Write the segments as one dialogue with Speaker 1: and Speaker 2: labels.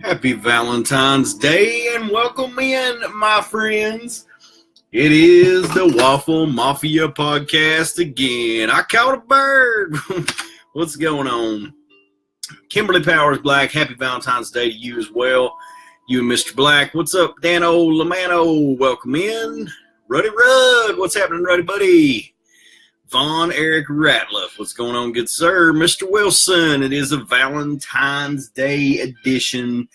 Speaker 1: Happy Valentine's Day and welcome in, my friends. It is the Waffle Mafia podcast again. I caught a bird. What's going on? Kimberly Powers Black, happy Valentine's Day to you as well. You and Mr. Black. What's up, Dano Lamano? Welcome in. Ruddy Rudd. What's happening, Ruddy Buddy? Vaughn Eric Ratliff. What's going on, good sir? Mr. Wilson. It is a Valentine's Day edition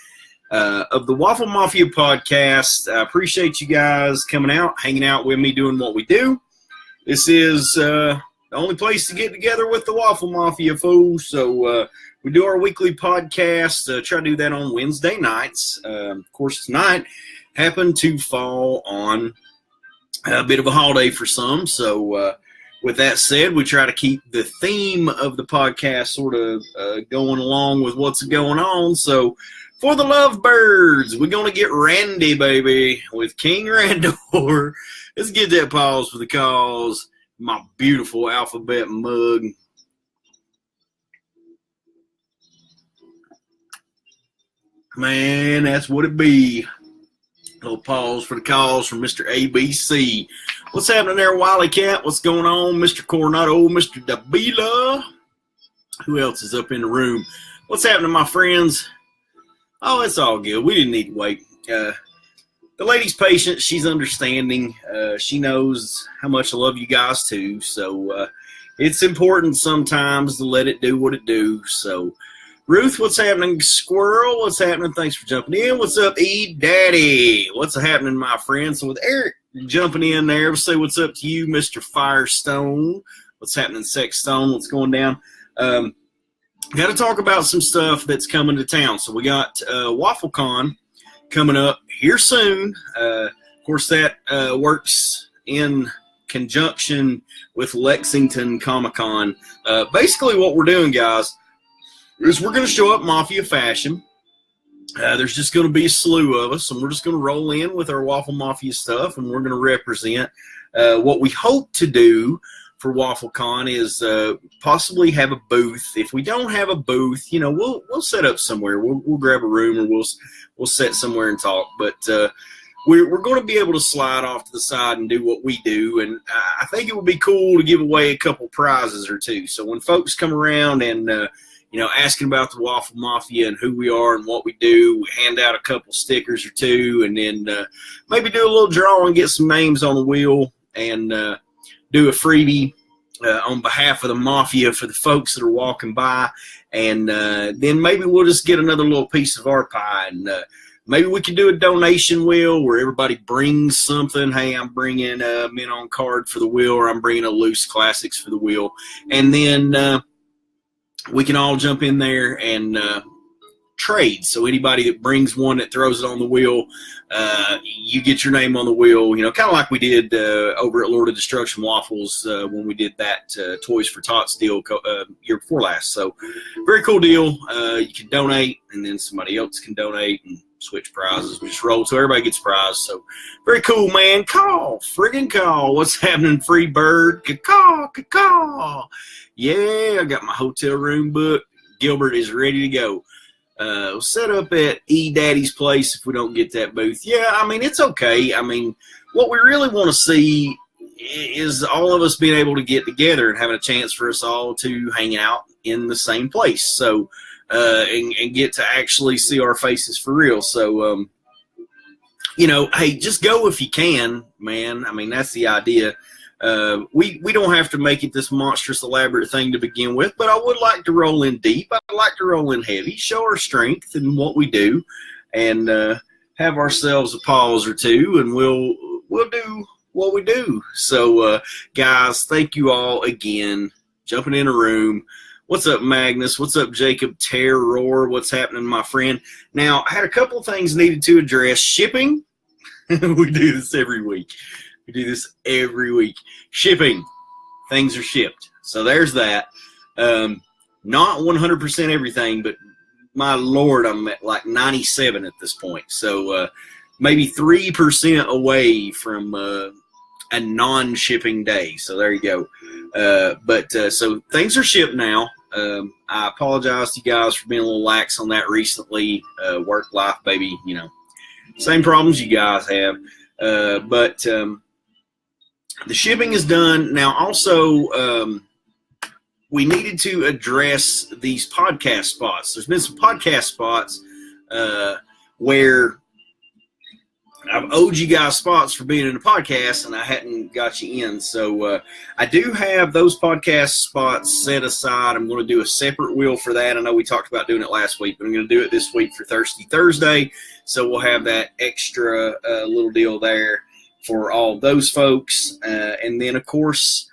Speaker 1: of the Waffle Mafia podcast. I appreciate you guys coming out, hanging out with me, doing what we do. This is the only place to get together with the Waffle Mafia, fools. So we do our weekly podcast. Try to do that on Wednesday nights. Of course, tonight happened to fall on a bit of a holiday for some. So with that said, we try to keep the theme of the podcast sort of going along with what's going on. So for the lovebirds, we're going to get randy, baby, with King Randor. Let's get that pause for the cause. My beautiful alphabet mug. Man, that's what it be. Little pause for the cause from Mr. ABC. What's happening there, Wiley Cat? What's going on, Mr. Coronado, Mr. Dabila? Who else is up in the room? What's happening, my friends? Oh, it's all good. We didn't need to wait. The lady's patient. She's understanding. She knows how much I love you guys, too. So it's important sometimes to let it do what it do. So Ruth, what's happening? Squirrel, what's happening? Thanks for jumping in. What's up, E Daddy? What's happening, my friend? So with Eric jumping in there, we'll say what's up to you, Mr. Firestone. What's happening, Sexstone? What's going down? Got to talk about some stuff that's coming to town. So we got WaffleCon coming up here soon. Of course, that works in conjunction with Lexington Comic-Con. Basically what we're doing, guys, is we're going to show up Mafia fashion. There's just going to be a slew of us, and we're just going to roll in with our Waffle Mafia stuff, and we're going to represent. What we hope to do for WaffleCon is possibly have a booth. If we don't have a booth, you know, we'll set up somewhere. We'll grab a room, or we'll set somewhere and talk. But we're going to be able to slide off to the side and do what we do, and I think it would be cool to give away a couple prizes or two. So when folks come around and asking about the Waffle Mafia and who we are and what we do, we hand out a couple stickers or two, and then maybe do a little draw and get some names on the wheel, and do a freebie on behalf of the Mafia for the folks that are walking by, and then maybe we'll just get another little piece of our pie, and maybe we can do a donation wheel where everybody brings something. Hey, I'm bringing a mint on card for the wheel, or I'm bringing a loose classics for the wheel, and then we can all jump in there and trade. So anybody that brings one that throws it on the wheel, you get your name on the wheel, kind of like we did over at Lord of Destruction Waffles when we did that Toys for Tots deal year before last. So very cool deal. You can donate, and then somebody else can donate and switch prizes. We just roll so everybody gets a prize. So very cool, man. Friggin' call. What's happening, free bird? Caw. Yeah, I got my hotel room booked. Gilbert is ready to go. We'll set up at E Daddy's place if we don't get that booth. Yeah, I mean, it's okay. I mean, what we really want to see is all of us being able to get together and having a chance for us all to hang out in the same place. So, and get to actually see our faces for real. So, hey, just go if you can, man. I mean, that's the idea. We don't have to make it this monstrous, elaborate thing to begin with, but I would like to roll in deep. I'd like to roll in heavy, show our strength in what we do, and have ourselves a pause or two, and we'll do what we do. So, guys, thank you all again. Jumping in a room. What's up, Magnus? What's up, Jacob Terror? What's happening, my friend? Now, I had a couple of things needed to address. Shipping. We do this every week. Shipping. Things are shipped. So there's that. Not 100% everything, but my Lord, I'm at like 97 at this point. So maybe 3% away from a non-shipping day. So there you go. So things are shipped now. I apologize to you guys for being a little lax on that recently. Work life, baby, same problems you guys have. But the shipping is done. Now, also, we needed to address these podcast spots. There's been some podcast spots where I've owed you guys spots for being in a podcast, and I hadn't got you in. So I do have those podcast spots set aside. I'm going to do a separate wheel for that. I know we talked about doing it last week, but I'm going to do it this week for Thirsty Thursday. So we'll have that extra little deal there for all those folks. And then, of course,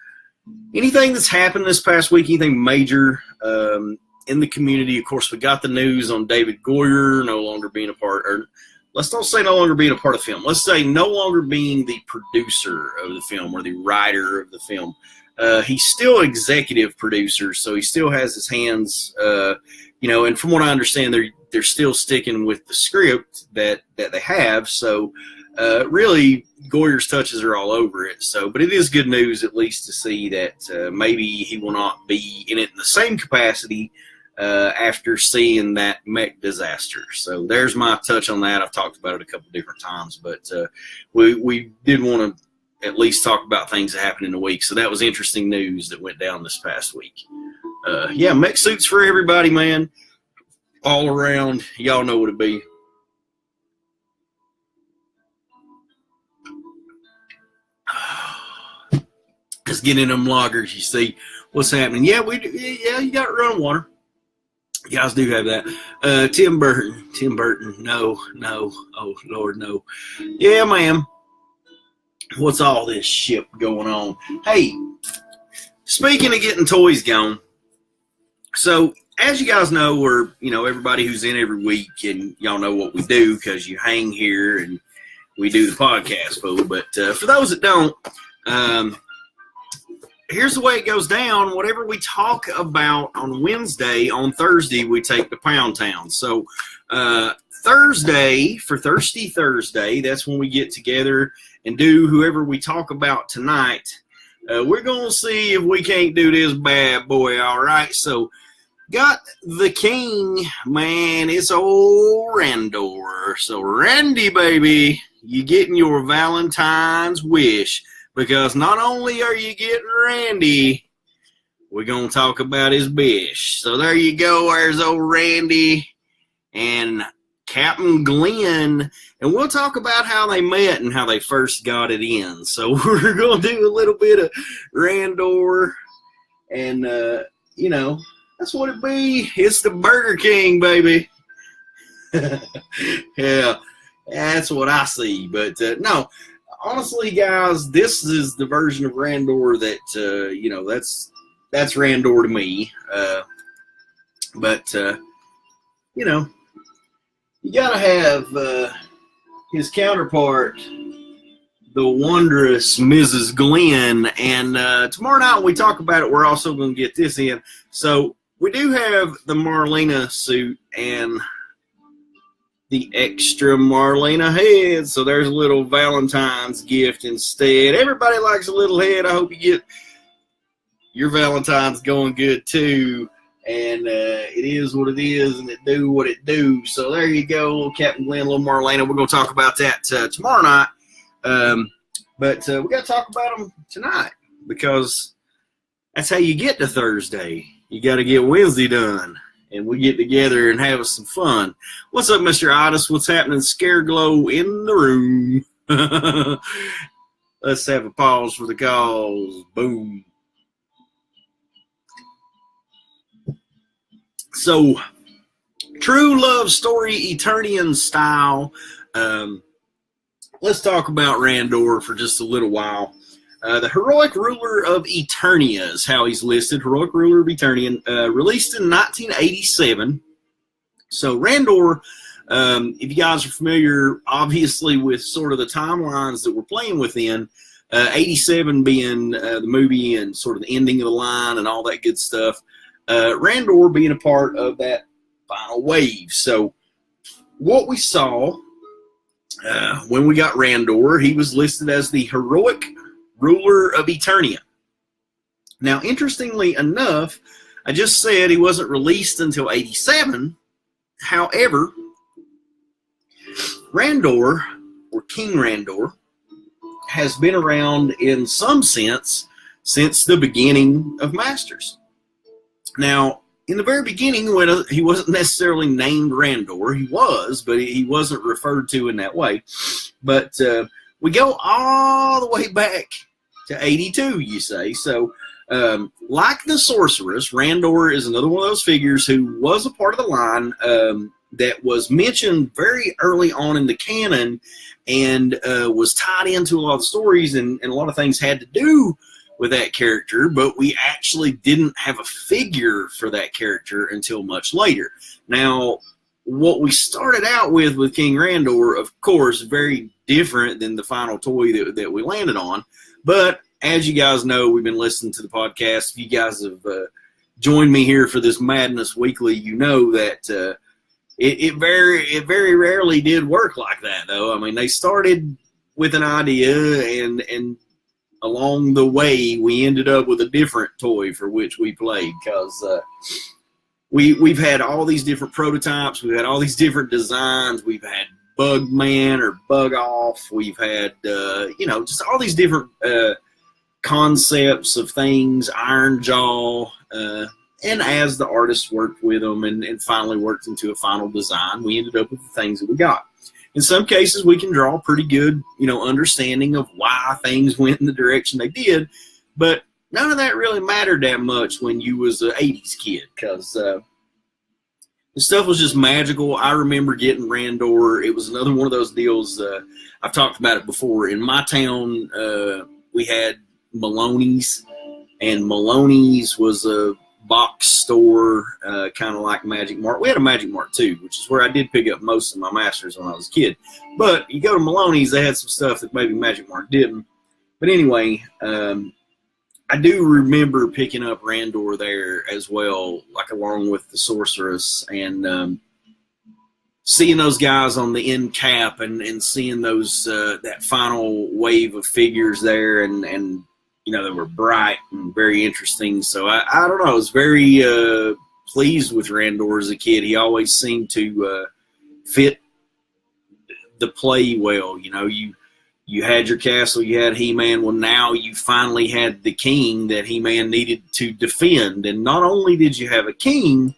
Speaker 1: anything that's happened this past week, anything major in the community. Of course, we got the news on David Goyer no longer being a part, or let's don't say no longer being a part of the film. Let's say no longer being the producer of the film or the writer of the film. He's still executive producer, so he still has his hands, and from what I understand, they're still sticking with the script that they have. So really, Goyer's touches are all over it. So, but it is good news at least to see that maybe he will not be in it in the same capacity after seeing that mech disaster. So there's my touch on that. I've talked about it a couple different times, but we did want to at least talk about things that happened in the week. So that was interesting news that went down this past week. Mech suits for everybody, man. All around. Y'all know what it be. Just getting in them loggers, you see what's happening. Yeah, you got running water. You guys do have that. Tim Burton. No. Oh, Lord, no. Yeah, ma'am. What's all this shit going on? Hey, speaking of getting toys gone, so as you guys know, we're, everybody who's in every week, and y'all know what we do because you hang here and we do the podcast, fool. But for those that don't, here's the way it goes down. Whatever we talk about on Wednesday, on Thursday, we take to Pound Town. So Thursday, for Thirsty Thursday, that's when we get together and do whoever we talk about tonight. We're going to see if we can't do this bad boy, all right? So got the king, man. It's old Randor. So Randy, baby, you getting your Valentine's wish. Because not only are you getting Randy, we're going to talk about his bish. So there you go. There's old Randy and Captain Glenn. And we'll talk about how they met and how they first got it in. So we're going to do a little bit of Randor. And, that's what it be. It's the Burger King, baby. Yeah, that's what I see. But, no. Honestly, guys, this is the version of Randor that, that's Randor to me. You got to have his counterpart, the wondrous Mrs. Glenn. And tomorrow night when we talk about it, we're also going to get this in. So we do have the Marlena suit and the extra Marlena head. So there's a little Valentine's gift instead. Everybody likes a little head. I hope you get your Valentine's going good too. And it is what it is, and it do what it do. So there you go, Captain Glenn, little Marlena. We're going to talk about that tomorrow night. But we got to talk about them tonight because that's how you get to Thursday. You got to get Wednesday done. And we get together and have some fun. What's up, Mr. Otis? What's happening? Scareglow in the room. Let's have a pause for the calls. Boom. So, true love story, Eternian style. Let's talk about Randor for just a little while. The heroic ruler of Eternia is how he's listed. Heroic ruler of Eternia, released in 1987. So Randor, if you guys are familiar, obviously, with sort of the timelines that we're playing within, 87 being the movie and sort of the ending of the line and all that good stuff, Randor being a part of that final wave. So what we saw when we got Randor, he was listed as the heroic ruler of Eternia. Now, interestingly enough, I just said he wasn't released until 87. However, Randor, or King Randor, has been around in some sense since the beginning of Masters. Now, in the very beginning, when he wasn't necessarily named Randor, he was, but he wasn't referred to in that way. But we go all the way back to 82, you say. So, like the Sorceress, Randor is another one of those figures who was a part of the line that was mentioned very early on in the canon and was tied into a lot of stories, and a lot of things had to do with that character, but we actually didn't have a figure for that character until much later. Now, what we started out with King Randor, of course, very different than the final toy that we landed on. But as you guys know, we've been listening to the podcast. If you guys have joined me here for this Madness Weekly, you know that it very rarely did work like that, though. I mean, they started with an idea, and along the way, we ended up with a different toy for which we played, because we've had all these different prototypes. We've had all these different designs. We've had Bug Man or Bug Off. We've had, just all these different concepts of things, Iron Jaw. And as the artists worked with them and finally worked into a final design, we ended up with the things that we got. In some cases, we can draw a pretty good, understanding of why things went in the direction they did, but none of that really mattered that much when you was an 80s kid, because the stuff was just magical. I remember getting Randor. It was another one of those deals. I've talked about it before. In my town, we had Maloney's, and Maloney's was a box store, kind of like Magic Mart. We had a Magic Mart too, which is where I did pick up most of my Masters when I was a kid. But you go to Maloney's, they had some stuff that maybe Magic Mart didn't. But anyway, I do remember picking up Randor there as well, like along with the Sorceress, and seeing those guys on the end cap and seeing those that final wave of figures there, and they were bright and very interesting. So I don't know. I was very pleased with Randor as a kid. He always seemed to fit the play well. You had your castle, you had He-Man. Well, now you finally had the king that He-Man needed to defend. And not only did you have a king,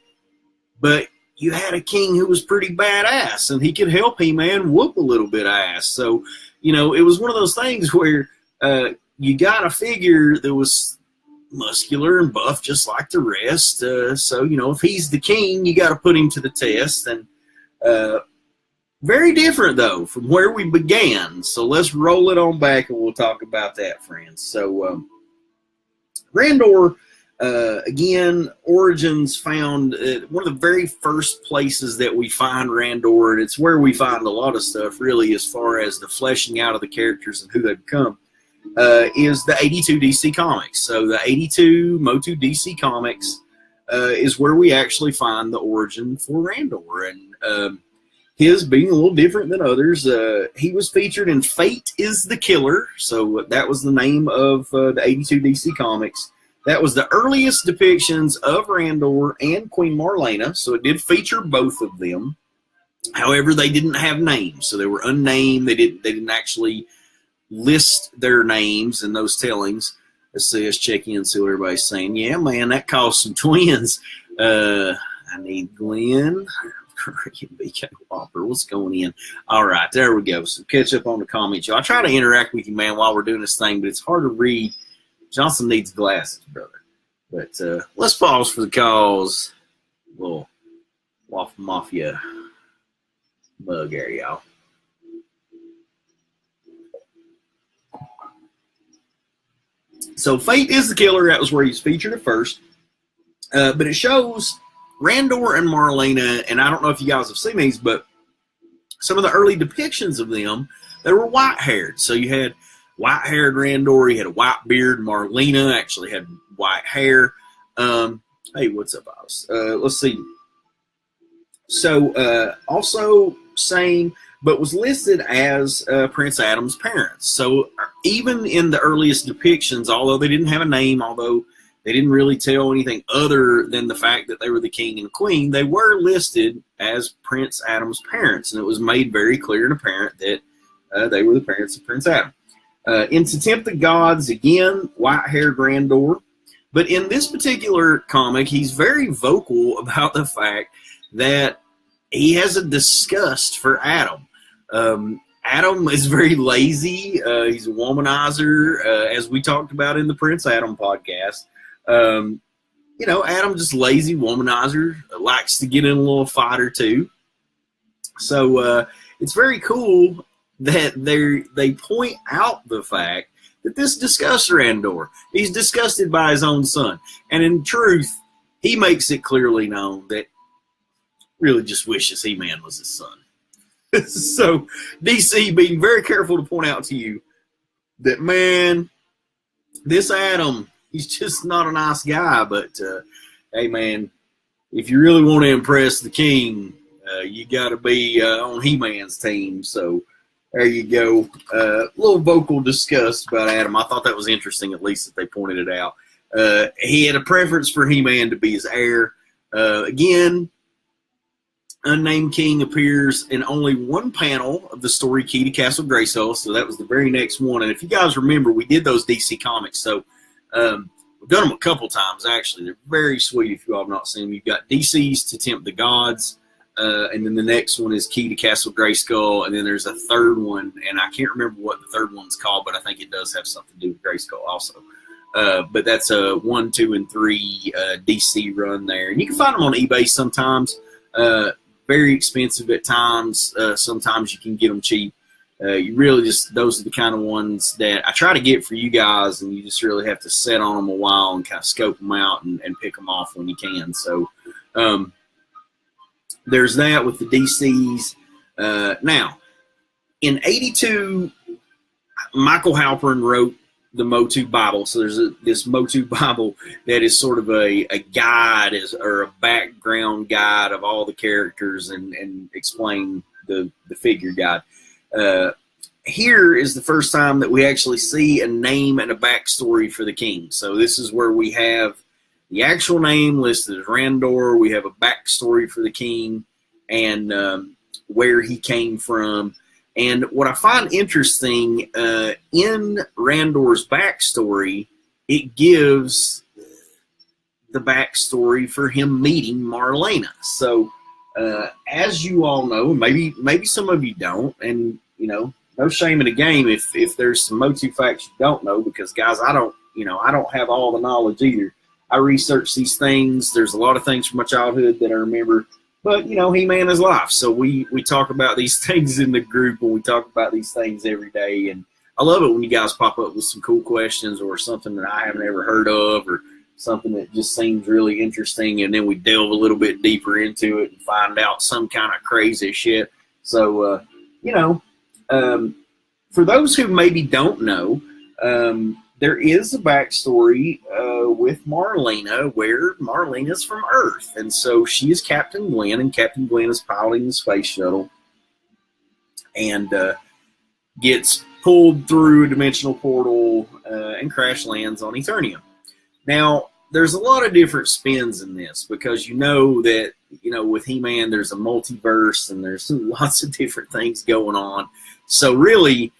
Speaker 1: but you had a king who was pretty badass, and he could help He-Man whoop a little bit of ass. So, it was one of those things where you got a figure that was muscular and buff just like the rest. So, if he's the king, you got to put him to the test. And very different, though, from where we began. So let's roll it on back, and we'll talk about that, friends. So Randor, again, origins found one of the very first places that we find Randor, and it's where we find a lot of stuff, really, as far as the fleshing out of the characters and who they become. Is the 82 DC Comics. So the 82 Motu DC Comics is where we actually find the origin for Randor. And his being a little different than others, he was featured in Fate is the Killer. So that was the name of the 82 DC Comics. That was the earliest depictions of Randor and Queen Marlena. So it did feature both of them. However, they didn't have names. So they were unnamed. They didn't actually list their names in those tellings. Let's see, let's check in and see what everybody's saying. Yeah, man, that cost some twins. I need Glenn. BK Whopper, what's going in? All right, there we go. So catch up on the comments. I try to interact with you, man, while we're doing this thing, but it's hard to read. Johnson needs glasses, brother. But let's pause for the cause. Little Waffle Mafia mug there, y'all. So Fate is the Killer. That was where he's featured at first. But it shows Randor and Marlena, and I don't know if you guys have seen these, but some of the early depictions of them, they were white-haired. So you had white-haired Randor, he had a white beard. Marlena actually had white hair. Hey, what's up, Alice? Let's see. So also same, but was listed as Prince Adam's parents. So even in the earliest depictions, although they didn't have a name, although they didn't really tell anything other than the fact that they were the king and queen, they were listed as Prince Adam's parents, and it was made very clear and apparent that they were the parents of Prince Adam. In To Tempt the Gods, again, white-haired Randor. But in this particular comic, he's very vocal about the fact that he has a disgust for Adam. Adam is very lazy. He's a womanizer, as we talked about in the Prince Adam podcast. Adam just lazy womanizer, likes to get in a little fight or two. So it's very cool that they point out the fact that this disgusts Randor. He's disgusted by his own son. And in truth, he makes it clearly known that really just wishes He-Man was his son. So DC being very careful to point out to you that, man, this Adam, he's just not a nice guy. But, hey, man, if you really want to impress the king, you got to be on He-Man's team. So there you go. A little vocal disgust about Adam. I thought that was interesting, at least, that they pointed it out. He had a preference for He-Man to be his heir. Again, Unnamed King appears in only one panel of the story Key to Castle Grayskull, so that was the very next one. And if you guys remember, we did those DC comics, so we've done them a couple times, actually. They're very sweet if you all have not seen them. You've got DC's To Tempt the Gods, and then the next one is Key to Castle Grayskull, and then there's a third one, and I can't remember what the third one's called, but I think it does have something to do with Grayskull also. But that's a 1, 2, and 3 DC run there. And you can find them on eBay sometimes. Very expensive at times. Sometimes you can get them cheap. You really just, those are the kind of ones that I try to get for you guys, and you just really have to sit on them a while and kind of scope them out and pick them off when you can. So there's that with the DCs. Now, in 82, Michael Halpern wrote the Motu Bible. So there's this Motu Bible that is sort of a guide or a background guide of all the characters and explain the figure guide. Here is the first time that we actually see a name and a backstory for the king. So this is where we have the actual name listed as Randor. We have a backstory for the king and where he came from. And what I find interesting in Randor's backstory, it gives the backstory for him meeting Marlena. So as you all know, maybe some of you don't, and no shame in the game if there's some Motu facts you don't know, because guys, I don't have all the knowledge either. I research these things. There's a lot of things from my childhood that I remember. But, He-Man is life. So we talk about these things in the group, and we talk about these things every day. And I love it when you guys pop up with some cool questions or something that I haven't ever heard of or something that just seems really interesting. And then we delve a little bit deeper into it and find out some kind of crazy shit. So, for those who maybe don't know, there is a backstory with Marlena where Marlena's from Earth. And so she is Captain Glenn, and Captain Glenn is piloting the space shuttle and gets pulled through a dimensional portal and crash lands on Eternium. Now, there's a lot of different spins in this because that, with He-Man, there's a multiverse and there's lots of different things going on. So really,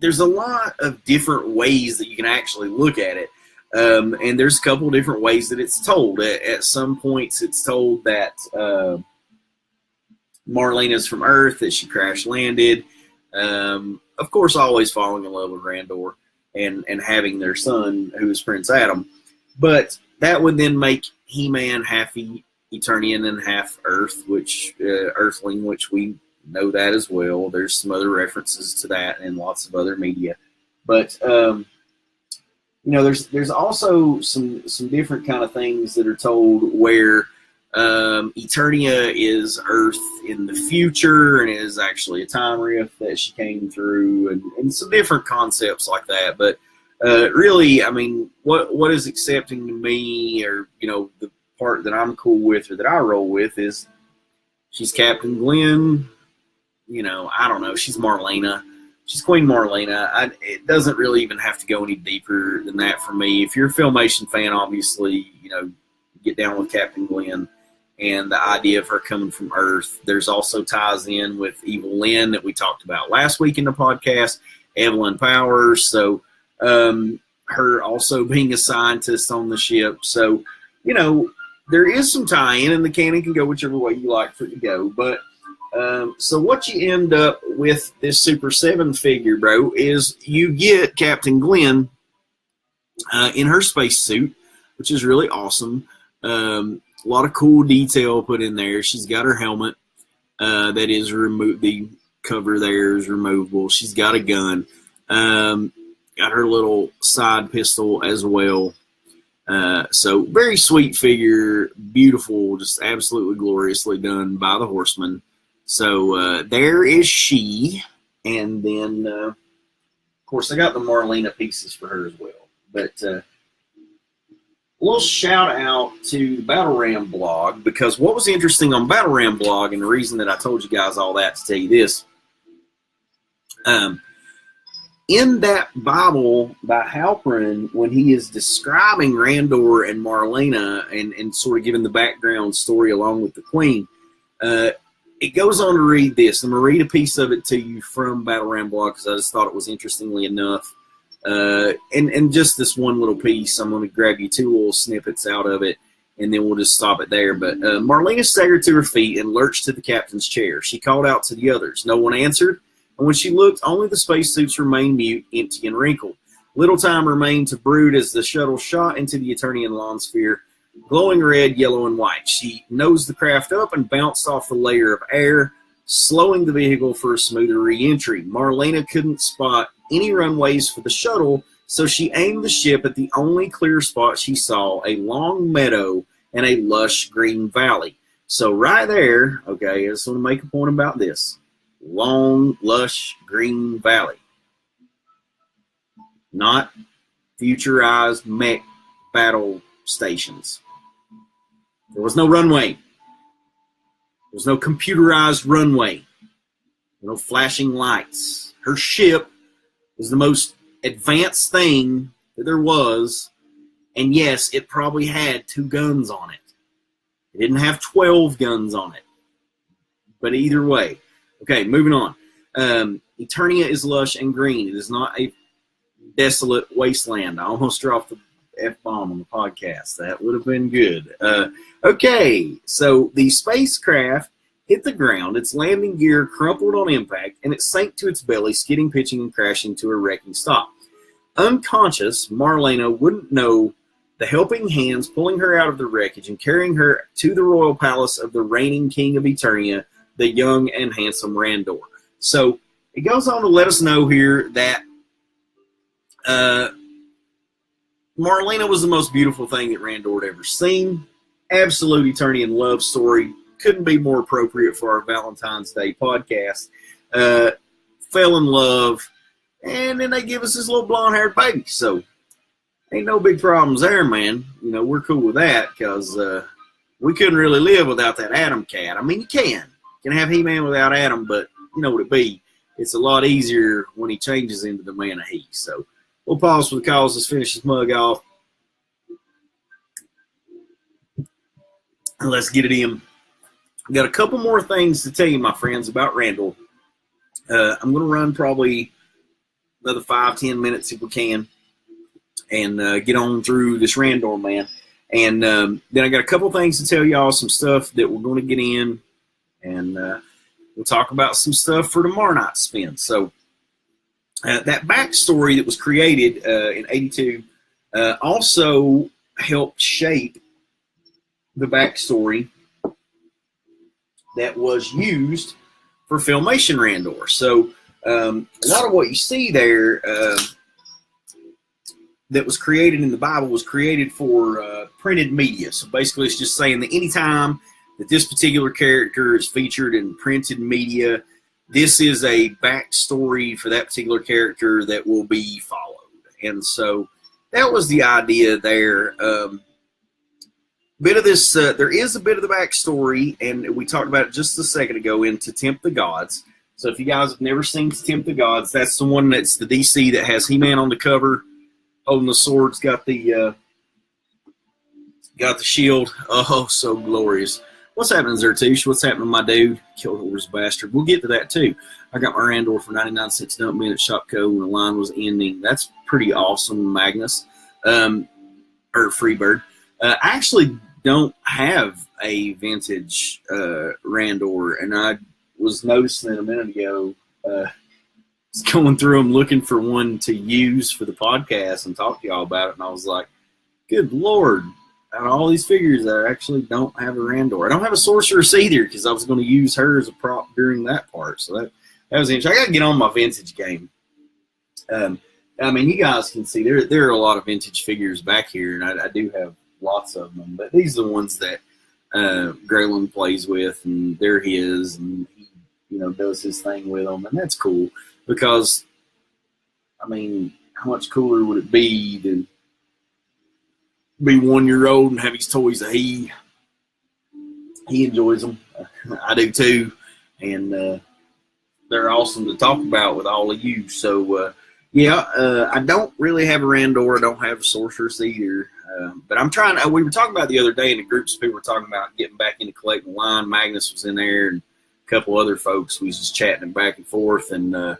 Speaker 1: there's a lot of different ways that you can actually look at it. And there's a couple of different ways that it's told. At some points, it's told that Marlena's from Earth, that she crash landed. Of course, always falling in love with Randor and having their son, who is Prince Adam. But that would then make He-Man half Eternian and half Earth, Earthling, which we know that as well. There's some other references to that and lots of other media. But there's also some different kind of things that are told where Eternia is Earth in the future and is actually a time rift that she came through, and some different concepts like that. But really, I mean, what is accepting to me, or the part that I'm cool with or that I roll with, is she's Captain Glenn. I don't know. She's Marlena. She's Queen Marlena. It doesn't really even have to go any deeper than that for me. If you're a Filmation fan, obviously, get down with Captain Glenn and the idea of her coming from Earth. There's also ties in with Evil Lynn that we talked about last week in the podcast, Evelyn Powers. So her also being a scientist on the ship. So, there is some tie-in, and the canon can go whichever way you like for it to go. But so what you end up with this Super 7 figure, bro, is you get Captain Glenn in her spacesuit, which is really awesome. A lot of cool detail put in there. She's got her helmet that is removed. The cover there is removable. She's got a gun. Got her little side pistol as well. So very sweet figure, beautiful, just absolutely gloriously done by the Horseman. So there is she. And then, of course, I got the Marlena pieces for her as well. But a little shout out to the Battle Ram blog, because what was interesting on Battle Ram blog, and the reason that I told you guys all that to tell you this, in that Bible by Halperin, when he is describing Randor and Marlena and sort of giving the background story along with the Queen, it goes on to read this. I'm going to read a piece of it to you from Battle Ram blog because I just thought it was interestingly enough. And just this one little piece, I'm going to grab you two little snippets out of it, and then we'll just stop it there. But Marlena staggered to her feet and lurched to the captain's chair. She called out to the others. No one answered, and when she looked, only the spacesuits remained mute, empty, and wrinkled. Little time remained to brood as the shuttle shot into the Eternian lawn sphere, glowing red, yellow, and white. She nosed the craft up and bounced off the layer of air, slowing the vehicle for a smoother re-entry. Marlena couldn't spot any runways for the shuttle, so she aimed the ship at the only clear spot she saw, a long meadow and a lush green valley. So right there, okay, I just want to make a point about this. Long, lush green valley. Not futurized mech battle stations. There was no runway. There was no computerized runway. No flashing lights. Her ship was the most advanced thing that there was, and yes, it probably had 2 guns on it. It didn't have 12 guns on it. But either way. Okay, moving on. Eternia is lush and green. It is not a desolate wasteland. I almost dropped the F-bomb on the podcast. That would have been good. Okay, so the spacecraft hit the ground. Its landing gear crumpled on impact, and it sank to its belly, skidding, pitching, and crashing to a wrecking stop. Unconscious, Marlena wouldn't know the helping hands pulling her out of the wreckage and carrying her to the royal palace of the reigning king of Eternia, the young and handsome Randor. So it goes on to let us know here that Marlena was the most beautiful thing that Randor had ever seen. Absolute Eternian love story. Couldn't be more appropriate for our Valentine's Day podcast. Fell in love, and then they give us this little blonde-haired baby. So ain't no big problems there, man. We're cool with that because we couldn't really live without that Adam cat. I mean, you can. You can have He-Man without Adam, but you know what it be. It's a lot easier when he changes into the man of He. So we'll pause for the calls. Let's finish this mug off. And let's get it in. I've got a couple more things to tell you, my friends, about Randall. I'm going to run probably another 5-10 minutes if we can and get on through this Randall, man. And then I got a couple things to tell y'all, some stuff that we're going to get in, and we'll talk about some stuff for tomorrow night's spin. So that backstory that was created in 82 also helped shape the backstory that was used for Filmation Randor. So a lot of what you see there that was created in the Bible was created for printed media. So basically it's just saying that anytime that this particular character is featured in printed media, this is a backstory for that particular character that will be followed. And so that was the idea there. Bit of this, there is a bit of the backstory, and we talked about it just a second ago in To Tempt the Gods. So if you guys have never seen To Tempt the Gods, that's the one that's the DC that has He-Man on the cover, holding the sword. It's got the shield. Oh, so glorious. What's happening, Zertush? What's happening, my dude? Killhorse bastard. We'll get to that, too. I got my Randor for 99 cents dump me at Shopco when the line was ending. That's pretty awesome, Magnus. Or Freebird. I actually don't have a vintage Randor, and I was noticing it a minute ago. Going through them looking for one to use for the podcast and talk to y'all about it, and I was like, good Lord. Out of all these figures, I actually don't have a Randor. I don't have a Sorceress either because I was going to use her as a prop during that part. So that was interesting. I got to get on my vintage game. I mean, you guys can see there are a lot of vintage figures back here, and I do have lots of them. But these are the ones that Graylin plays with, and they're his, and he does his thing with them, and that's cool because, I mean, how much cooler would it be to be 1 year old and have his toys that he enjoys them. I do too, and they're awesome to talk about with all of you. So I don't really have a Randor. I don't have a Sorceress either, but I'm trying. We were talking about the other day in the groups. People were talking about getting back into collecting line. Magnus was in there, and a couple other folks. We was just chatting back and forth, and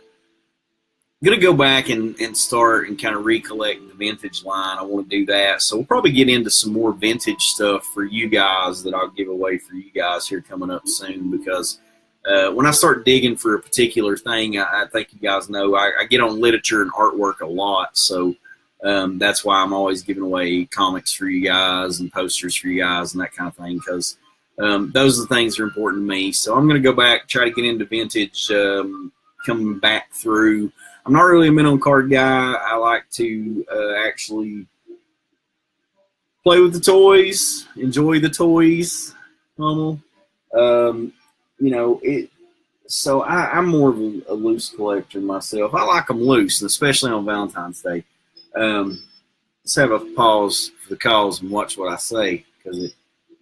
Speaker 1: going to go back and start and kind of recollect the vintage line. I want to do that. So we'll probably get into some more vintage stuff for you guys that I'll give away for you guys here coming up soon, because when I start digging for a particular thing, I think you guys know I get on literature and artwork a lot. So that's why I'm always giving away comics for you guys and posters for you guys and that kind of thing, because those are the things that are important to me. So I'm going to go back, try to get into vintage, coming back through. I'm not really a minnow card guy. I like to actually play with the toys, enjoy the toys, Hummel. So I'm more of a loose collector myself. I like them loose, and especially on Valentine's Day. Let's have a pause for the calls and watch what I say, because it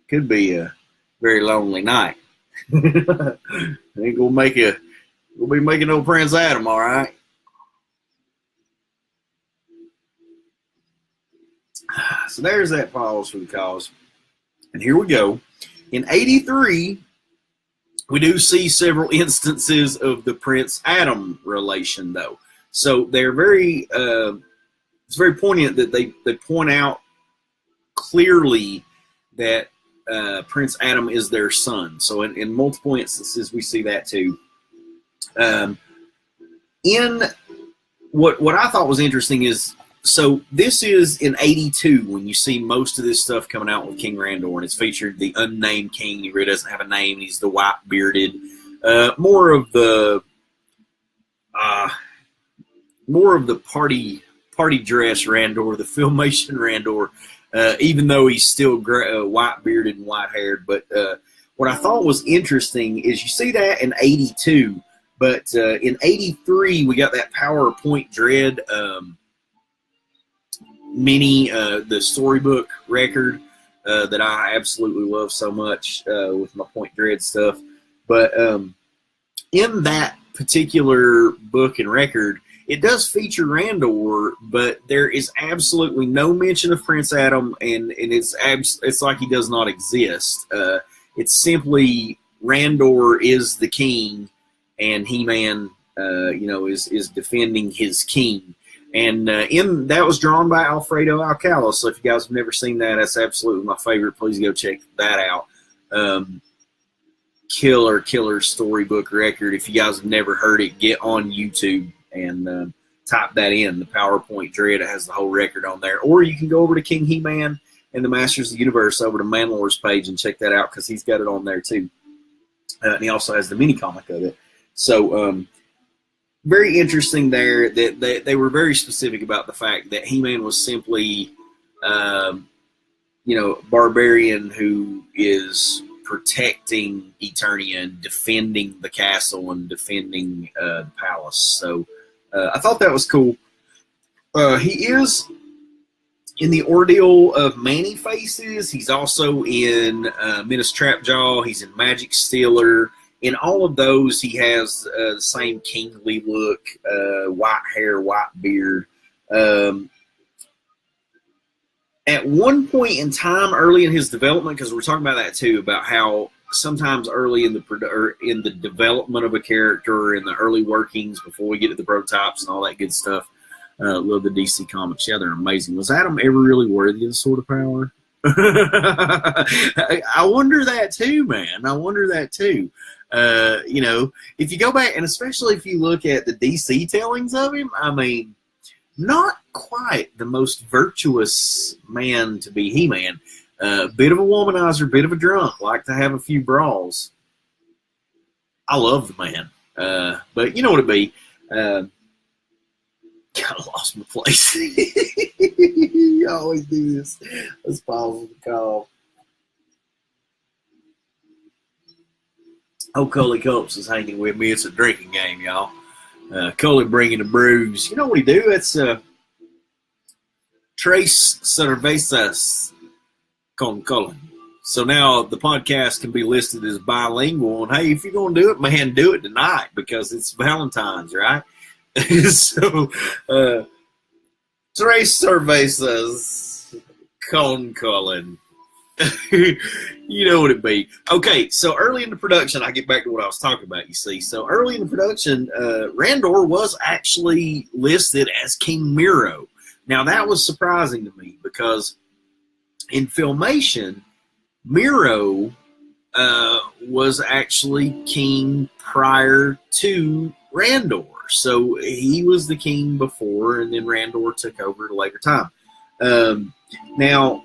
Speaker 1: could be a very lonely night. Ain't gonna make we'll be making no Prince Adam, all right? So there's that pause for the cause. And here we go. In 83, we do see several instances of the Prince Adam relation, though. So they're very, it's very poignant that they point out clearly that Prince Adam is their son. So in multiple instances, we see that too. In what I thought was interesting is, so this is in 82 when you see most of this stuff coming out with King Randor, and it's featured the unnamed king. He really doesn't have a name. He's the white-bearded, more of the party dress Randor, the Filmation Randor, even though he's still white-bearded and white-haired. But what I thought was interesting is you see that in 82, but in 83 we got that PowerPoint Dread mini, the storybook record that I absolutely love so much with my Point Dread stuff. But in that particular book and record, it does feature Randor, but there is absolutely no mention of Prince Adam, and it's like he does not exist. It's simply Randor is the king, and He-Man, is defending his king. And that was drawn by Alfredo Alcala. So if you guys have never seen that, that's absolutely my favorite. Please go check that out. Killer storybook record. If you guys have never heard it, get on YouTube and type that in. The PowerPoint Dread. It has the whole record on there. Or you can go over to King He-Man and the Masters of the Universe over to Mandalore's page and check that out, because he's got it on there too. And he also has the mini comic of it. So very interesting there that they were very specific about the fact that He-Man was simply, barbarian who is protecting Eternia and defending the castle and defending the palace. So I thought that was cool. He is in the Ordeal of Many Faces. He's also in Menace Trapjaw. He's in Magic Stealer. In all of those, he has the same kingly look, white hair, white beard. At one point in time, early in his development, because we're talking about that too, about how sometimes early in the development of a character, or in the early workings before we get to the prototypes and all that good stuff. Love the DC comics. Yeah, they're amazing. Was Adam ever really worthy of the Sword of Power? I wonder that too, man. I wonder that too. If you go back, and especially if you look at the DC tellings of him, I mean, not quite the most virtuous man to be He-Man. Bit of a womanizer, bit of a drunk, like to have a few brawls. I love the man. But you know what it be. God, I lost my place. You always do this. Let's pause the call. Oh, Coley Culps is hanging with me. It's a drinking game, y'all. Coley bringing the brews. You know what he do? It's Tres Cervezas con Coley. So now the podcast can be listed as bilingual. And hey, if you're going to do it, man, do it tonight because it's Valentine's, right? So, Tres Cervezas con Colin. You know what it be. Okay, so early in the production, I get back to what I was talking about, you see. So early in the production, Randor was actually listed as King Miro. Now, that was surprising to me because in Filmation, Miro was actually king prior to Randor. So he was the king before, and then Randor took over at a later time. Now,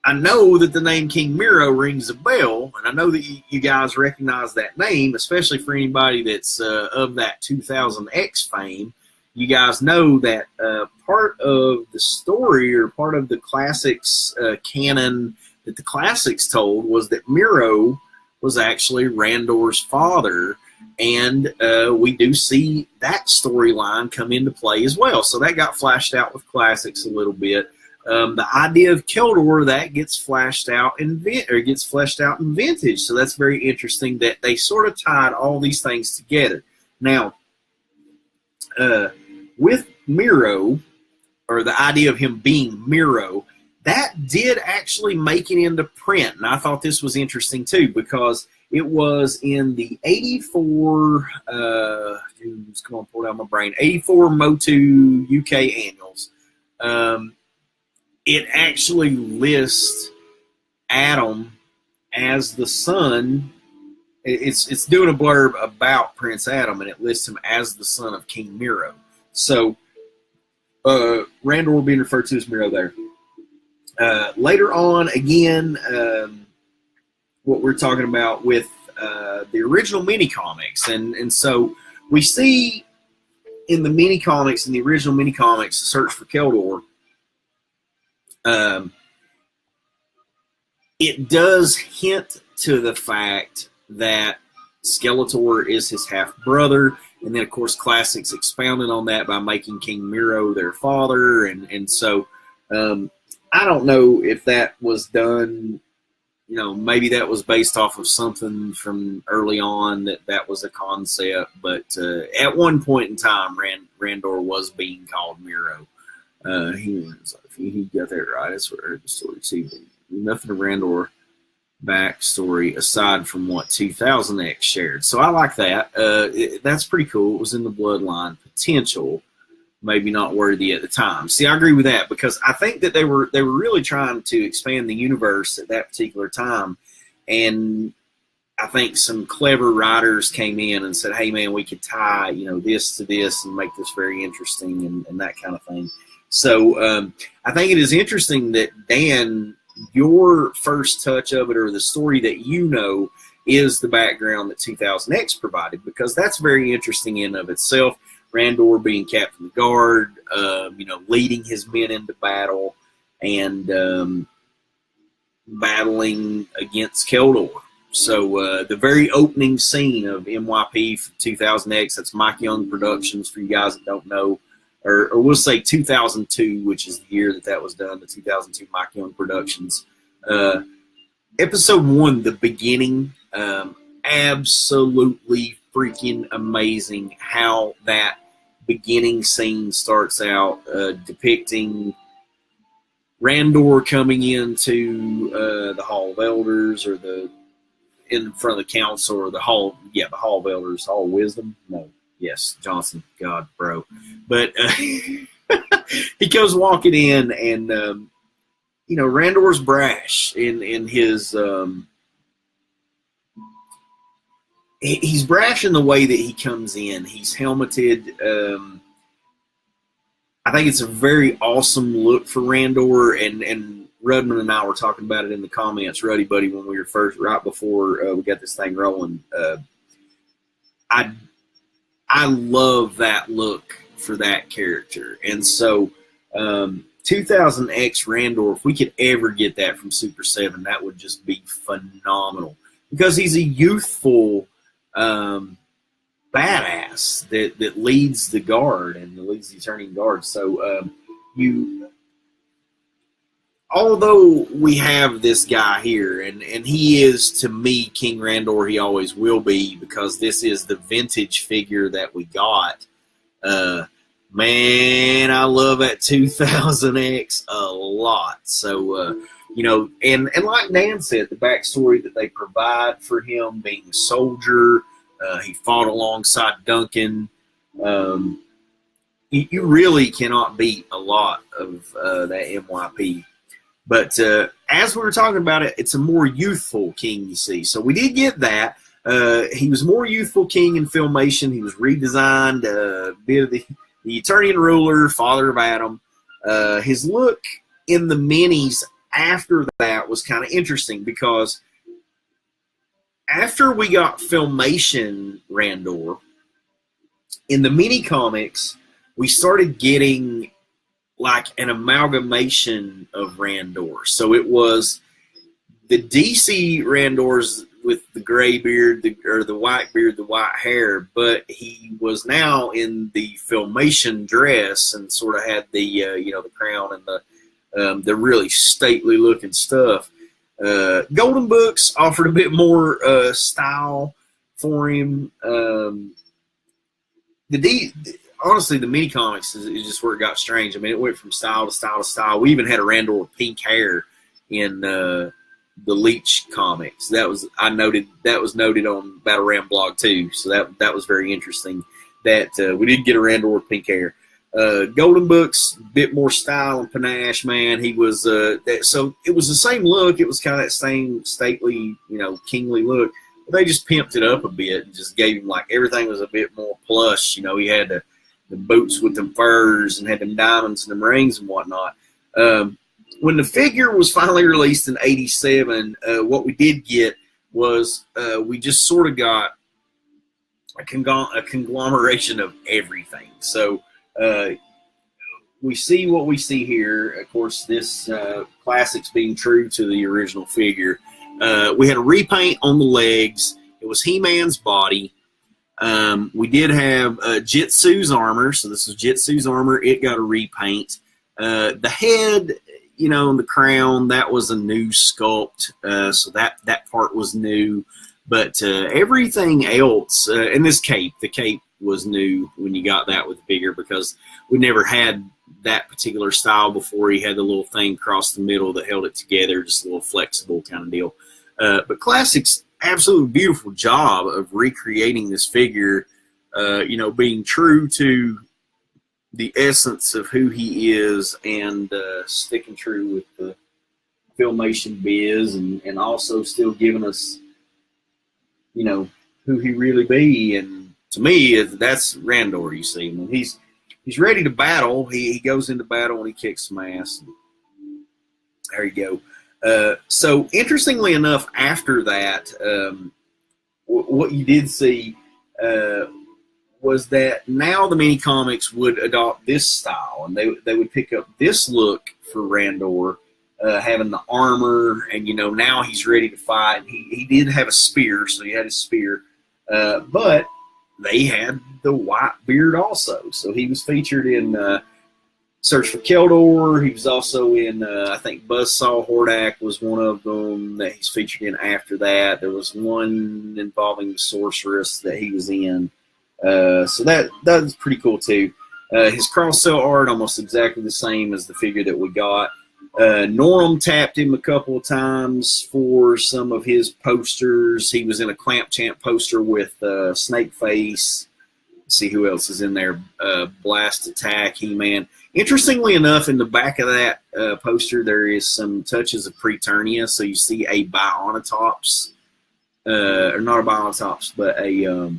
Speaker 1: I know that the name King Miro rings a bell, and I know that you guys recognize that name, especially for anybody that's of that 2000X fame. You guys know that part of the story or part of the classics canon that the classics told was that Miro was actually Randor's father, and we do see that storyline come into play as well. So that got flashed out with classics a little bit. The idea of Keldor, that gets fleshed out in Vintage. So that's very interesting that they sort of tied all these things together. Now, with Miro, or the idea of him being Miro, that did actually make it into print. And I thought this was interesting too, because it was in the 84, come on, pull out my brain, 84 Motu UK annuals. It actually lists Adam as the son. It's doing a blurb about Prince Adam, and it lists him as the son of King Miro. So Randor will be referred to as Miro there. Later on, again, what we're talking about with the original mini-comics. And so we see in the mini-comics, in the original mini-comics, the search for Keldor, it does hint to the fact that Skeletor is his half-brother. And then, of course, classics expounded on that by making King Miro their father. And so I don't know if that was done, maybe that was based off of something from early on that was a concept. But at one point in time, Randor was being called Miro. He got that right. That's what I heard the story. See, nothing of Randor backstory aside from what 2000X shared. So I like that. That's pretty cool. It was in the bloodline. Potential, maybe not worthy at the time. See, I agree with that because I think that they were really trying to expand the universe at that particular time, and I think some clever writers came in and said, "Hey, man, we could tie this to this and make this very interesting and that kind of thing." So I think it is interesting that, Dan, your first touch of it, or the story that is the background that 2000X provided, because that's very interesting in and of itself. Randor being captain of the guard, leading his men into battle and battling against Keldor. So the very opening scene of MYP 2000X, that's Mike Young Productions for you guys that don't know, or we'll say 2002, which is the year that was done, the 2002 Mike Young Productions. Episode 1, the beginning, absolutely freaking amazing how that beginning scene starts out, depicting Randor coming into the Hall of Elders, or in front of the council, or the Hall of Elders, Hall of Wisdom. No, yes, Johnson, God, bro. But he goes walking in, and Randor's brash in his. He's brash in the way that he comes in. He's helmeted. I think it's a very awesome look for Randor, and Rudman and I were talking about it in the comments, Ruddy Buddy, when we were right before we got this thing rolling. I love that look for that character, and so 2000X Randor, if we could ever get that from Super 7, that would just be phenomenal, because he's a youthful badass that leads the guard and leads the Eternian Guard. So although we have this guy here, and he is, to me, King Randor, he always will be, because this is the vintage figure that we got. Man, I love that 2000X a lot. So, and like Dan said, the backstory that they provide for him being a soldier, he fought alongside Duncan. You really cannot beat a lot of that MYP. But as we were talking about it, it's a more youthful King, you see. So we did get that. He was more youthful King in Filmation. He was redesigned, a bit of the Eternian Ruler, Father of Adam. His look in the minis after that was kind of interesting, because after we got Filmation Randor, in the mini comics, we started getting like an amalgamation of Randor. So it was the DC Randors with the gray beard, or the white beard, the white hair, but he was now in the Filmation dress and sort of had the the crown and the really stately looking stuff. Golden Books offered a bit more style for him. Honestly, the mini comics is just where it got strange. I mean, it went from style to style to style. We even had a Randor with pink hair in the Leech comics. That was noted on Battle Ram blog too. So that was very interesting. That we did get a Randor with pink hair. Golden Books, bit more style and panache, man. He was so it was the same look. It was kind of that same stately, kingly look. But they just pimped it up a bit and just gave him, like, everything was a bit more plush. He had the boots with them furs and had them diamonds and them rings and whatnot. When the figure was finally released in '87, what we did get was we just sort of got a conglomeration of everything. So we see what we see here. Of course, this classics being true to the original figure. We had a repaint on the legs. It was He-Man's body. We did have Jitsu's armor. So this was Jitsu's armor. It got a repaint. The head, and the crown, that was a new sculpt. So that part was new. But everything else, and this cape, the cape was new when you got that with the figure, because we never had that particular style before. He had the little thing across the middle that held it together, just a little flexible kind of deal. But Classics, absolutely beautiful job of recreating this figure, being true to the essence of who he is, and sticking true with the Filmation biz, and also still giving us, who he really be. And to me, that's Randor, you see. I mean, he's ready to battle. He goes into battle and he kicks some ass. There you go. So interestingly enough, after that, what you did see was that now the mini comics would adopt this style, and they would pick up this look for Randor, having the armor, and now he's ready to fight. He did have a spear, so he had his spear, but they had the white beard also. So he was featured in Search for Keldor. He was also in, I think, Buzzsaw Hordak was one of them that he's featured in after that. There was one involving the Sorceress that he was in. So that was pretty cool, too. His cross-cell art almost exactly the same as the figure that we got. Norm tapped him a couple of times for some of his posters. He was in a Clamp Champ poster with Snakeface. Let's see who else is in there. Blast Attack, He-Man. Interestingly enough, in the back of that poster, there is some touches of Preternia. So you see a Bionatops, or not a Bionatops, but a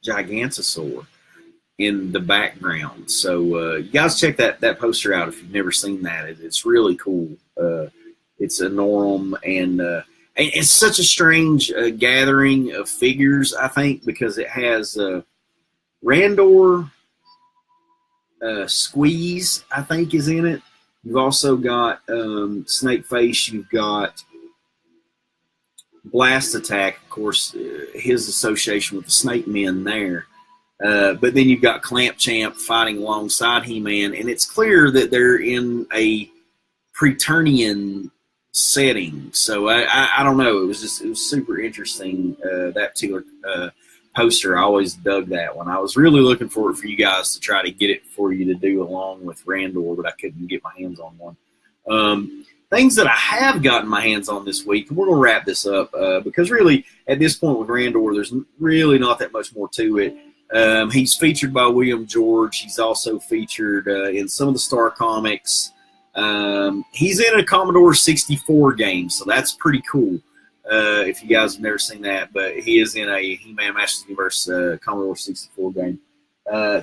Speaker 1: Gigantosaur in the background. So you guys check that poster out if you've never seen that. It's really cool. It's a Norm, and it's such a strange gathering of figures, I think, because it has Randor, Squeeze, I think, is in it. You've also got Snakeface. You've got Blast Attack, of course, his association with the Snake Men there. But then you've got Clamp Champ fighting alongside He-Man, and it's clear that they're in a Preternian setting. So I don't know. It was super interesting, that particular poster. I always dug that one. I was really looking forward for you guys to try to get it for you to do along with Randor, but I couldn't get my hands on one. Things that I have gotten my hands on this week, and we're going to wrap this up because really at this point with Randor, there's really not that much more to it. He's featured by William George. He's also featured in some of the Star Comics. He's in a Commodore 64 game, so that's pretty cool if you guys have never seen that. But he is in a He-Man Masters Universe Commodore 64 game.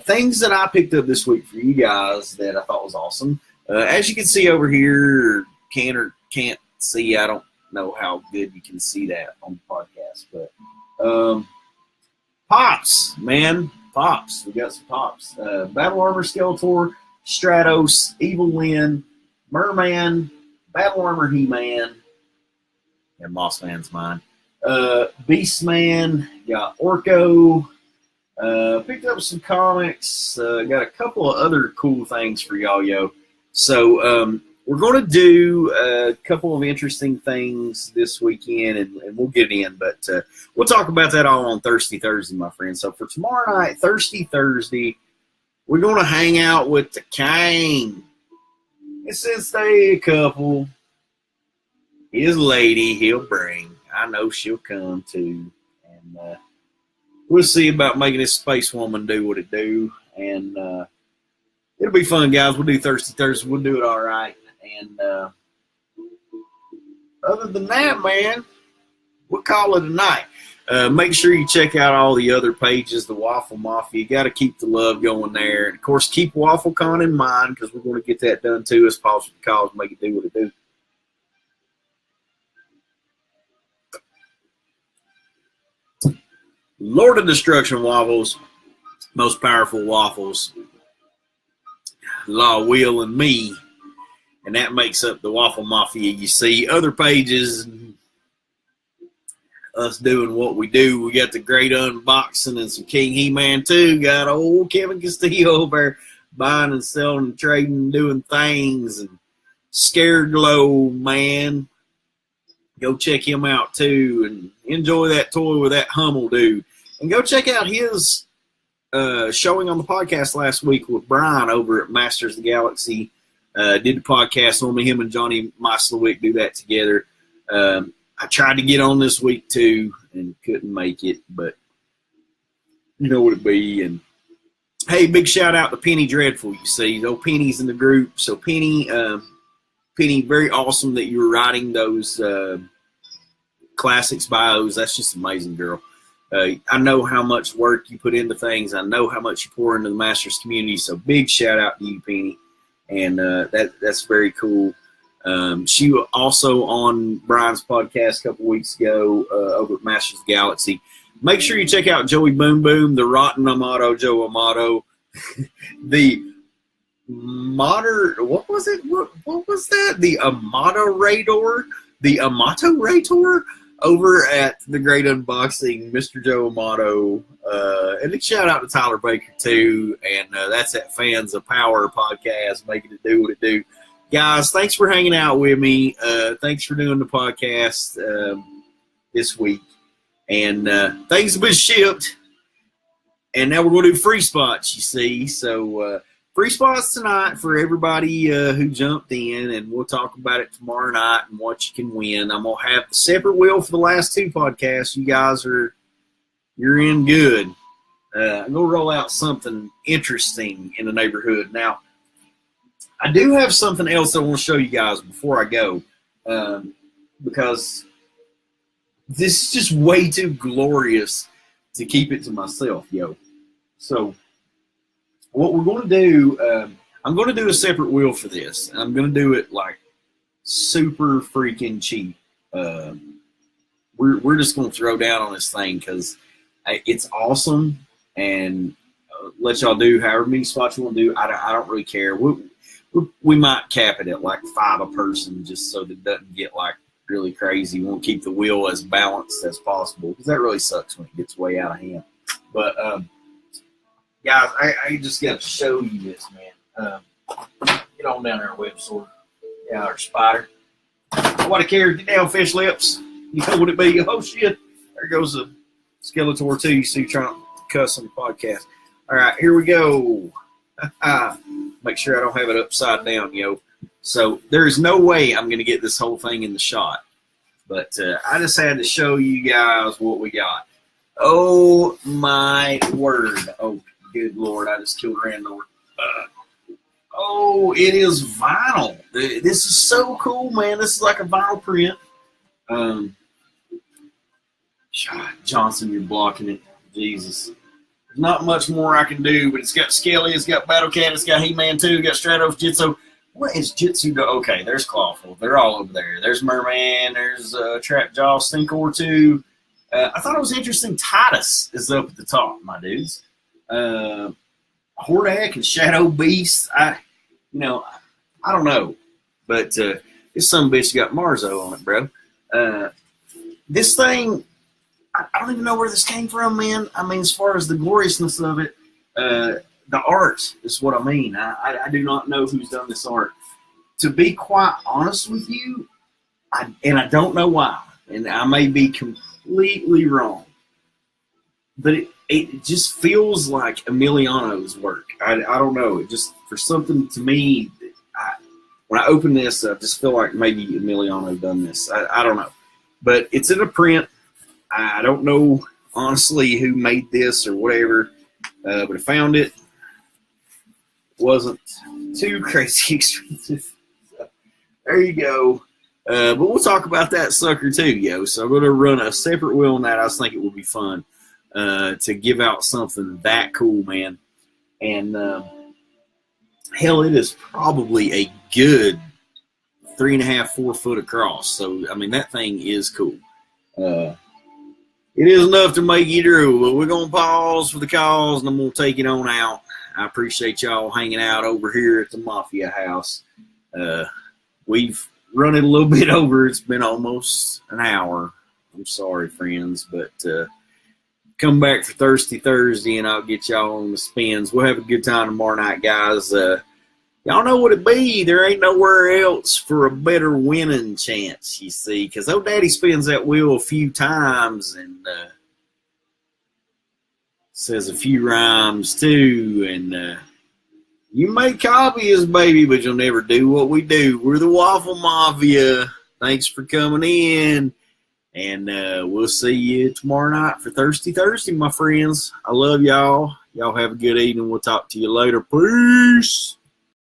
Speaker 1: Things that I picked up this week for you guys that I thought was awesome. As you can see over here, can or can't see, I don't know how good you can see that on the podcast, but Pops, man. Pops. We got some Pops. Battle Armor Skeletor, Stratos, Evil Lyn, Merman, Battle Armor He-Man, and Moss Man's mine. Beastman, got Orko. Picked up some comics. Got a couple of other cool things for y'all, yo. So we're going to do a couple of interesting things this weekend, and we'll get in. But we'll talk about that all on Thirsty Thursday, my friend. So for tomorrow night, Thirsty Thursday, we're going to hang out with the King. And since they a couple, his lady he'll bring. I know she'll come too. And we'll see about making this space woman do what it do. And it'll be fun, guys. We'll do Thirsty Thursday. We'll do it all right. And other than that, man, we'll call it a night. Make sure you check out all the other pages, the Waffle Mafia. You got to keep the love going there. And, of course, keep WaffleCon in mind because we're going to get that done, too, as possible because make it do what it do. Lord of Destruction waffles, most powerful waffles, Law, Will, and me. And that makes up the Waffle Mafia. You see other pages, us doing what we do. We got the great unboxing and some King He-Man too. Got old Kevin Castillo over there buying and selling and trading and doing things. And Scared Glow, man. Go check him out too and enjoy that toy with that Hummel dude. And go check out his showing on the podcast last week with Brian over at Masters of the Galaxy. Did the podcast on me. Him and Johnny Myslowick do that together. I tried to get on this week too and couldn't make it, but you know what it be. And hey, big shout out to Penny Dreadful. You see, though Penny's in the group. So Penny, very awesome that you were writing those classics bios. That's just amazing, girl. I know how much work you put into things. I know how much you pour into the Masters community. So big shout out to you, Penny. And that's very cool. She was also on Brian's podcast a couple weeks ago over at Masters of the Galaxy. Make sure you check out Joey Boom Boom, the Rotten Amato, Joe Amato, the what was it? What was that? The Amato Rator over at the Great Unboxing, Mr. Joe Amato. And a shout out to Tyler Baker too. And that's at Fans of Power podcast, making it do what it do. Guys, thanks for hanging out with me. Thanks for doing the podcast this week. And things have been shipped. And now we're going to do free spots, you see. So free spots tonight for everybody who jumped in. And we'll talk about it tomorrow night and what you can win. I'm going to have a separate wheel for the last two podcasts. You guys you're in good. I'm going to roll out something interesting in the neighborhood. Now, I do have something else I want to show you guys before I go, because this is just way too glorious to keep it to myself, yo. So what we're going to do, I'm going to do a separate wheel for this. I'm going to do it like super freaking cheap. We're just going to throw down on this thing because it's awesome, and let y'all do however many spots you want to do. I don't really care. We might cap it at like 5 a person just so that it doesn't get like really crazy. We won't keep the wheel as balanced as possible because that really sucks when it gets way out of hand. But guys, I just got to show you this, man. Get on down there, web sword. Yeah, our spider. What a care. Get down, fish lips. You know what it be? Oh shit! There goes the Skeletor too. You see, trying to cuss on the podcast. All right, here we go. Make sure I don't have it upside down, yo. So there is no way I'm going to get this whole thing in the shot. But I just had to show you guys what we got. Oh, my word. Oh, good Lord. I just killed Randall. Oh, it is vinyl. This is so cool, man. This is like a vinyl print. Johnson, you're blocking it. Jesus. There's not much more I can do, but it's got Skelly, it's got Battle Cat, it's got He-Man 2, got Stratos, Jitsu. What is Jitsu? Okay, there's Clawful. They're all over there. There's Merman. There's Trapjaw, Stinkor 2. I thought it was interesting. Titus is up at the top, my dudes. Hordak and Shadow Beast. I don't know. But this sumbitch got Marzo on it, bro. This thing, I don't even know where this came from, man. I mean, as far as the gloriousness of it, the art is what I mean. I do not know who's done this art. To be quite honest with you, I don't know why, and I may be completely wrong, but it just feels like Emiliano's work. I don't know. It just, for something to me, when I open this, I just feel like maybe Emiliano done this. I don't know. But it's in a print. I don't know, honestly, who made this or whatever, but I found it. Wasn't too crazy expensive. So, there you go. But we'll talk about that sucker too, yo. So I'm going to run a separate wheel on that. I just think it would be fun to give out something that cool, man. And hell, it is probably a good 3.5, 4 foot across. So, I mean, that thing is cool. It is enough to make you drool. But we're going to pause for the calls, and I'm going to take it on out. I appreciate y'all hanging out over here at the Mafia house. We've run it a little bit over. It's been almost an hour. I'm sorry, friends, but come back for Thirsty Thursday, and I'll get y'all on the spins. We'll have a good time tomorrow night, guys. Y'all know what it be. There ain't nowhere else for a better winning chance, you see, because old Daddy spins that wheel a few times and says a few rhymes too, and you may copy us, baby, but you'll never do what we do. We're the Waffle Mafia. Thanks for coming in, and we'll see you tomorrow night for Thirsty Thursday, my friends. I love y'all. Y'all have a good evening. We'll talk to you later. Peace.